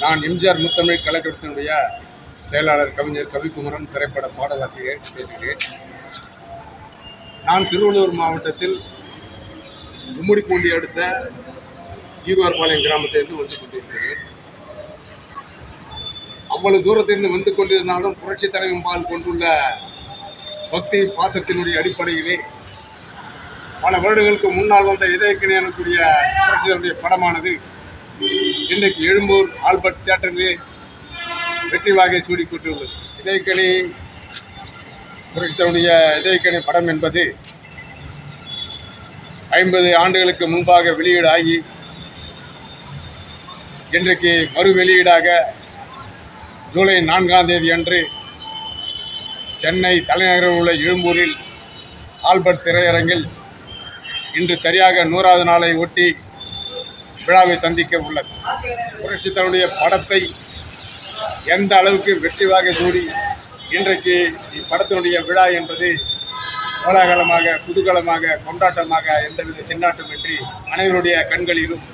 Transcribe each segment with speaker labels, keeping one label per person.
Speaker 1: நான் எம்ஜிஆர் முத்தமிழ் கலைக்கூடத்தினுடைய செயலாளர் கவிஞர் கவிக்குமரன், திரைப்பட பாடலாசிரியர் பேசுகிறேன். நான் திருவள்ளூர் மாவட்டத்தில் கும்மிடிப்பூண்டி அடுத்த ஈகோர்பாளையம் கிராமத்திலிருந்து வந்து கொண்டிருக்கிறேன். அவ்வளவு தூரத்திலிருந்து வந்து கொண்டிருந்தாலும் புரட்சி தலைவன் பால் கொண்டுள்ள பக்தி பாசத்தினுடைய அடிப்படையிலே பல வருடங்களுக்கு முன்னால் வந்த இதயக்கணி எனக்கூடிய புரட்சிதனுடைய படமானது இன்றைக்கு எழும்பூர் ஆல்பர்ட் தியேட்டரிலே வெற்றி வாகை சூடிக்கொண்டுள்ளது. இதயக்கணி புரட்சிதனுடைய இதயக்கணி படம் என்பது 50 ஆண்டுகளுக்கு முன்பாக வெளியீடாகி இன்றைக்கு மறு வெளியீடாக ஜூலை 4ஆம் தேதி அன்று சென்னை தலைநகரில் உள்ள எழும்பூரில் ஆல்பர்ட் திரையரங்கில் இன்று சரியாக 100வது நாளை ஒட்டி விழாவை சந்திக்க உள்ளது. புரட்சி தன்னுடைய படத்தை எந்த அளவுக்கு வெற்றி வாகை சூடி இன்றைக்கு இப்படத்தினுடைய விழா என்பது கோலாகலமாக, குதூகலமாக, கொண்டாட்டமாக, எந்தவித திண்டாட்டமின்றி அனைவருடைய கண்களிலும்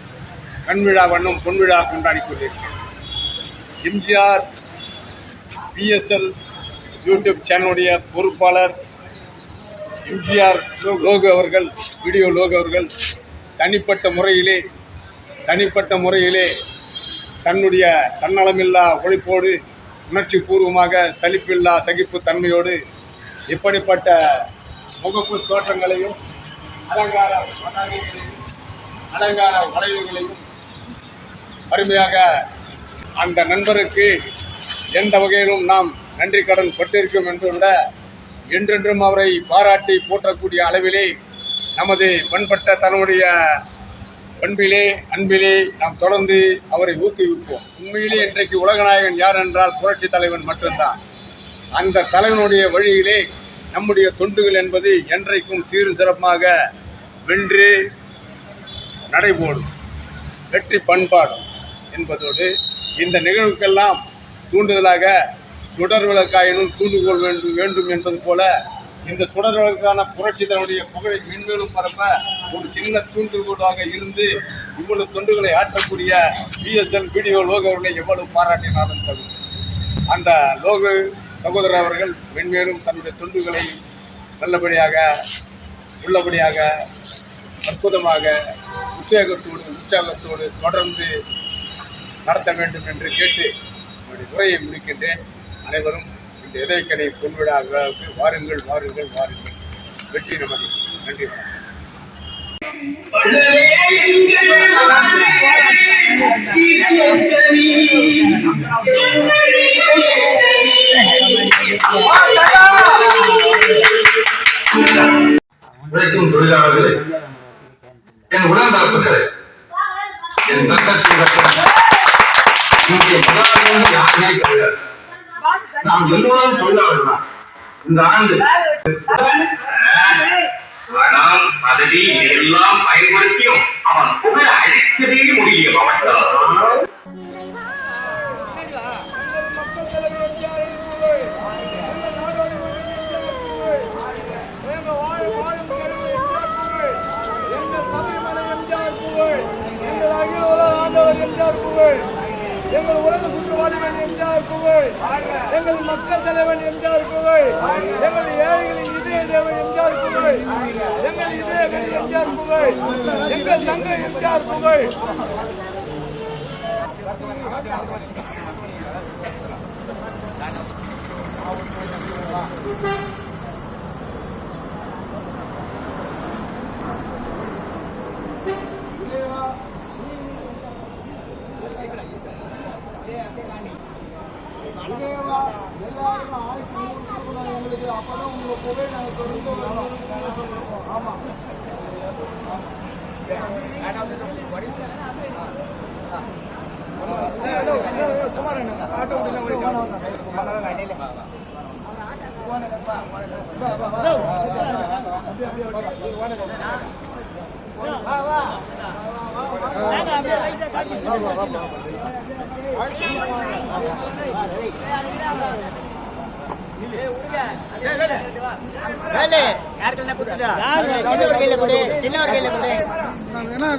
Speaker 1: கண் விழா வண்ணம் பொன் விழா கொண்டாடி கொண்டிருக்கிறது. எம்ஜிஆர் PSL யூடியூப் சேனலுடைய பொறுப்பாளர் எம்ஜிஆர் லோகு அவர்கள், வீடியோ லோகு அவர்கள் தனிப்பட்ட முறையிலே தன்னுடைய தன்னலமில்லா உழைப்போடு, உணர்ச்சி பூர்வமாக, சலிப்பில்லா சகிப்பு தன்மையோடு இப்படிப்பட்ட முகப்பு தோற்றங்களையும் அலங்கார வளைவுகளையும் அருமையாக அந்த நண்பருக்கு எந்த வகையிலும் நாம் நன்றி கடன் பட்டிருக்கும் என்று விட என்றென்றும் அவரை பாராட்டி போற்றக்கூடிய அளவிலே நமது பண்பட்ட தன்னுடைய பண்பிலே, அன்பிலே நாம் தொடர்ந்து அவரை ஊக்குவிப்போம். உண்மையிலே இன்றைக்கு உலகநாயகன் யார் என்றால் புரட்சி தலைவன் மட்டும்தான். அந்த தலைவனுடைய வழியிலே நம்முடைய தொண்டுகள் என்பது என்றைக்கும் சீரும் சிறப்பாக வென்று நடைபோடும், வெற்றி பண்பாடும் என்பதோடு இந்த நிகழ்வுக்கெல்லாம் தூண்டுதலாக சுடர் விளக்காயினும் தூண்டுகோல் வேண்டும் என்பது போல இந்த சுடர் விளக்கான புரட்சி தன்னுடைய புகழை மென்மேலும் பரப்ப ஒரு சின்ன தூண்டுகோலாக இருந்து இவ்வளவு தொண்டுகளை ஆற்றக்கூடிய PSL வீடியோ லோகு அவர்களை எவ்வளவு பாராட்டினாலும் தரும். அந்த லோகு சகோதரர் அவர்கள் மென்மேலும் தன்னுடைய தொண்டுகளை நல்லபடியாக, உள்ளபடியாக, அற்புதமாக, உற்சாகத்தோடு தொடர்ந்து நடத்த வேண்டும் என்று கேட்டு என்னுடைய உரையை முடிக்கின்றேன். அனைவரும் இந்த இதயக்கணி பொன்விழா விழாவுக்கு வாருங்கள், வாருங்கள், வாருங்கள். வெற்றி நமது. நன்றி.
Speaker 2: உழைக்கும் தொழிலாளர்களே, என் உடன்பிறப்புகளே, என் நாம் எல்லோரும் தொழிலாளர்கள் இந்த ஆண்டு. ஆனால் பதவி எல்லாம் பயன்படுத்தியும் அவன் புகழ அழிக்கவே முடியும். அவன்
Speaker 3: எங்கள் உலக சுற்றுவாளிகள் எம்ஜிஆர் புகழ், எங்கள் மக்கள் தலைவன் எம்ஜிஆர் புகழ், எங்கள் ஏழைகளின் இதய தேவன் எம்ஜிஆர் புகழ், எங்கள் இதயங்கள் எம்ஜிஆர் புகழ், எங்கள் தங்கை எம்ஜிஆர் புகழ். எல்லாரும் ஆயுசு எங்களுக்கு அப்பதான் உங்க புகை நாங்கள் தொடர்ந்து. ஆமா,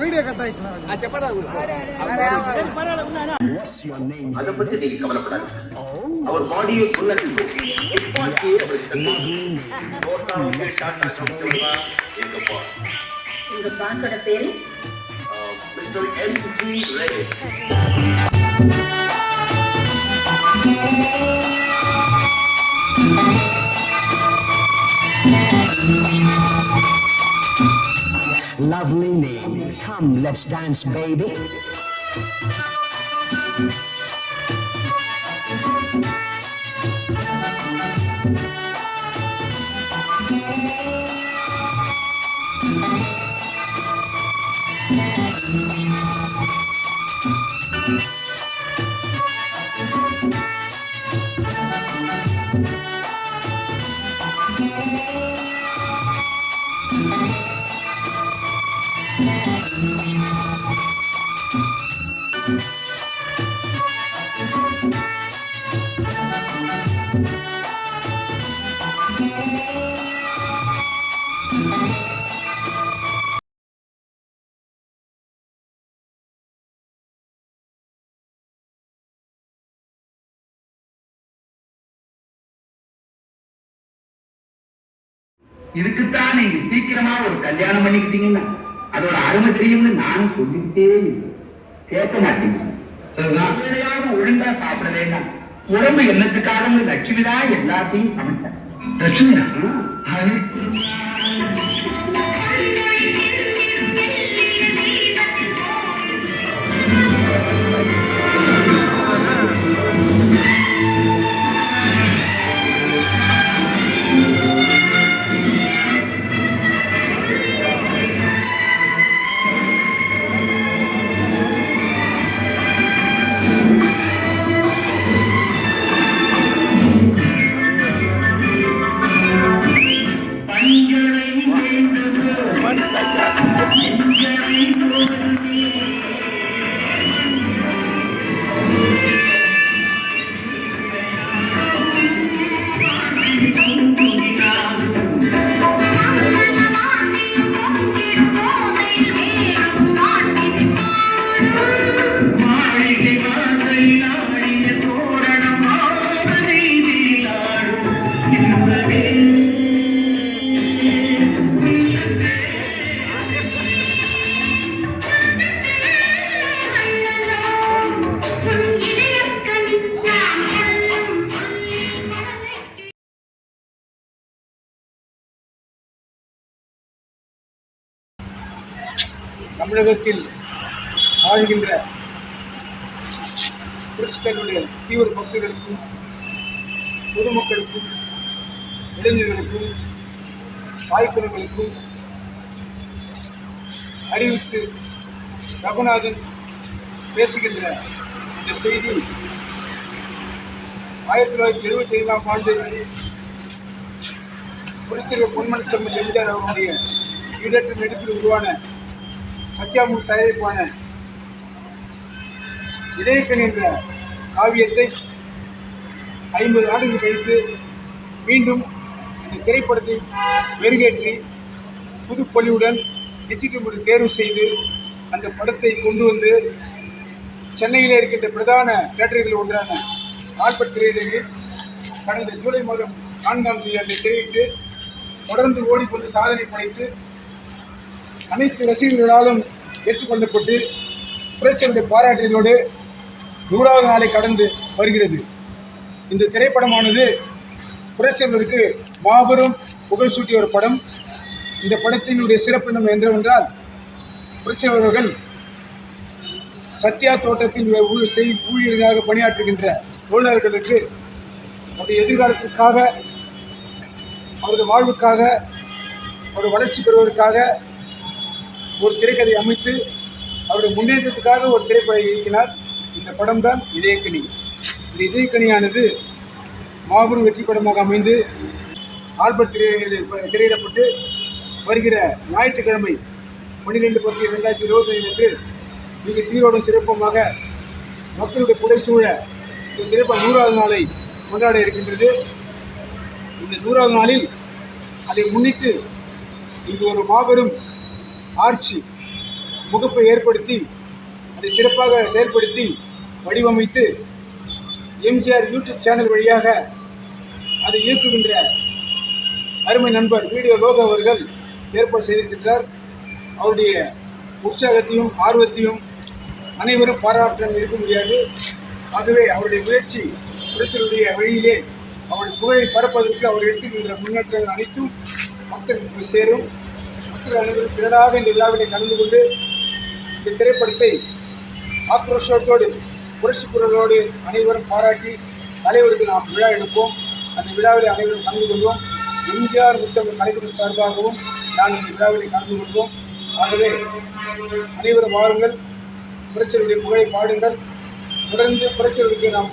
Speaker 4: வீடியோ கட் ஆயிடுச்சு.
Speaker 2: அதை பத்தி நீங்க கவலைப்படாது. அவர் பாடியை கொன்னதுக்கு துப்பாக்கியே அவருக்கு தந்தது. தோட்டாவுக்கு டாட்டா காமிச்சவங்க எங்க பாஸ்.
Speaker 4: உங்க பாஸோட பேரு?
Speaker 2: Mister எம்.ஜி. Ray.
Speaker 5: Lovely name. Come, let's dance, baby.
Speaker 6: இதுக்குத்தான் நீங்க சீக்கிரமா ஒரு கல்யாணம் பண்ணிக்கிட்டீங்கன்னா அதோட அருமை தெரியும்னு நானும் சொல்லிக்கிட்டே கேட்க மாட்டீங்க. எதையாவது ஒழுங்கா சாப்பிடவேன்னா உடம்பு என்னத்துக்காக லட்சுமி தான் எல்லாத்தையும் சமைச்சேன். லட்சுமியா?
Speaker 3: தமிழகத்தில் வாழ்கின்ற கிறிஸ்தவர்களுடைய தீவிர பக்தர்களுக்கும் பொதுமக்களுக்கும் இளைஞர்களுக்கும் தாய்க்குறங்களுக்கும் அறிவித்து ரகுநாதன் பேசுகின்ற இந்த செய்தி 1975ஆம் ஆண்டு புரட்சித்தலைவர் பொன்மன செம்மல் எம்ஜிஆர் அவருடைய ஈடற்ற நடிப்பில் உருவான சத்யாமூர் தயாரிப்பான இதயக்கணி என்ற காவியத்தை 50 ஆண்டுகள் கழித்து மீண்டும் இந்த திரைப்படத்தை மெருகேற்றி புதுப்பொலிவுடன் டிஜிட்டல் முறை தேர்வு செய்து அந்த படத்தை கொண்டு வந்து சென்னையில் இருக்கின்ற பிரதான தியேட்டர்கள் ஒன்றான ஆல்பர்ட் திரையரங்கில் கடந்த ஜூலை மாதம் 4ஆம் தேதி அதை திரையிட்டு தொடர்ந்து ஓடிக்கொண்டு சாதனை படைத்து அனைத்து ரசிகர்களாலும் ஏற்றுக்கொள்ளப்பட்டு புரட்சியுடைய பாராட்டியதோடு 100வது நாளை கடந்து வருகிறது. இந்த திரைப்படமானது புரட்சியருக்கு மாபெரும் புகழ் சூட்டிய ஒரு படம். இந்த படத்தினுடைய சிறப்பு நம்ம என்னவென்றால், புரட்சியவர்கள் சத்யா தோட்டத்தில் ஊழியர்களாக பணியாற்றுகின்ற தொழிலாளர்களுக்கு அவருடைய எதிர்காலத்திற்காக, அவரது வாழ்வுக்காக, அவருடைய வளர்ச்சி பெறுவதற்காக ஒரு திரைக்கதை அமைத்து அவருடைய முன்னேற்றத்துக்காக ஒரு திரைப்படம் இயக்கினார். இந்த படம் தான் இதயக்கணி. இந்த இதயக்கணியானது மாபெரும் வெற்றி படமாக அமைந்து ஆல்பர்ட் திரையிடப்பட்டு வருகிற ஞாயிற்றுக்கிழமை 12/10/2025 அன்று மிக சீரோடும் சிறப்புமாக மக்களுடைய புடைசூழ இந்த திரைப்படம் 100வது நாளை கொண்டாட இருக்கின்றது. இந்த 100வது நாளில் அதை முன்னிட்டு இங்கு ஒரு மாபெரும் ஆட்சி முகப்பை ஏற்படுத்தி அதை சிறப்பாக செயல்படுத்தி வடிவமைத்து எம்ஜிஆர் யூடியூப் சேனல் வழியாக அதை இயக்குகின்ற அருமை நண்பர் வீடியோ லோகோ அவர்கள் ஏற்பாடு செய்திருக்கின்றார். அவருடைய உற்சாகத்தையும் ஆர்வத்தையும் அனைவரும் பாராட்ட இருக்க முடியாது. ஆகவே அவருடைய முயற்சி புரட்சியுடைய வழியிலே அவருடைய புகழை பரப்பதற்கு அவர் எடுத்துக்கின்ற முன்னேற்றங்கள் அனைத்தும் மக்களுக்கு போய் சேரும். மக்கள் அனைவரும் திரளாக இந்த விழாவிலே கலந்து கொண்டு இந்த திரைப்படத்தை ஆக்ரோஷத்தோடு புரட்சி குரலோடு அனைவரும் பாராட்டி தலைவருக்கு நாம் விழா எடுப்போம். அந்த விழாவில் அனைவரும் கலந்து கொள்வோம். எம்ஜிஆர் முத்தமிழ் கலைக்குழு சார்பாகவும் நான் இந்த விழாவில் கலந்து கொள்வோம். ஆகவே அனைவரும் வாருங்கள், புரட்சியுடைய புகழை பாடுங்கள். தொடர்ந்து புரட்சியுடைய நாம்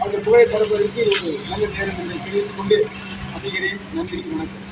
Speaker 3: அந்த புகழை பரப்புவதற்கு ஒரு நல்ல நேரம் என்று தெரிவித்துக் கொண்டு அமைகிறேன். நன்றி, வணக்கம்.